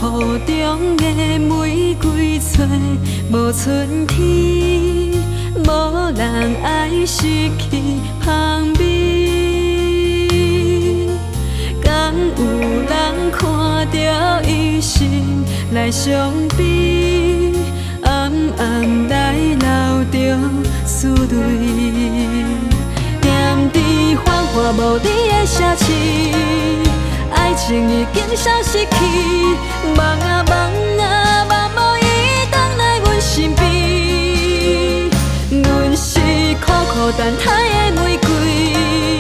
雨中的玫瑰花无春天，无人爱失去香味。敢有人看到伊心来伤悲，暗暗来流着思泪。踮伫繁华无你的城市，爱情已经消失去，梦啊梦啊梦无伊回来阮身边。阮是苦苦等待的玫瑰，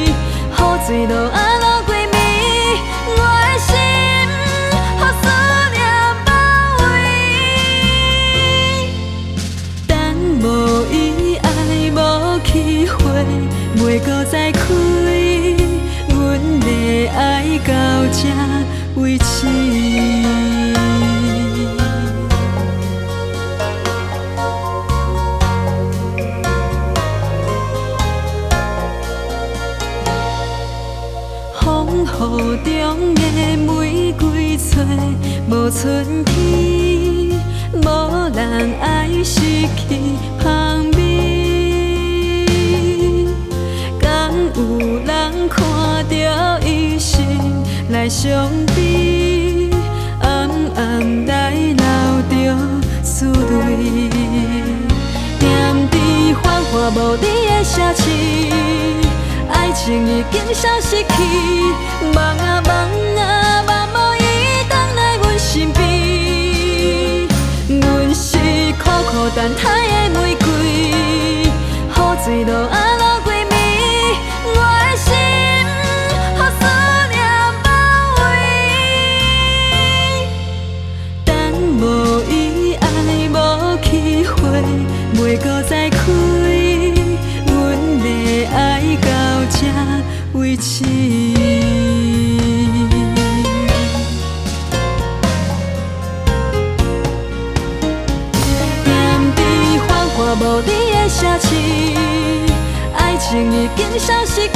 雨水落啊落过暝，我的心予思念包围。等无伊爱无机会，袂搁再开。阮的爱到这为止。风雨中的玫瑰花无春天，无人爱失去香味。敢有人看到伊心来伤悲，暗暗来流着思泪。踮伫繁华无你的城市，爱情已经消失去，梦啊梦啊梦无伊回来阮身边。阮是苦苦等待的玫瑰，雨水落啊落过暝，我的心予思念包围。等无伊爱无机会，袂搁再开。阮的爱到这为止。踮伫繁华无你的城市，爱情已经消失去，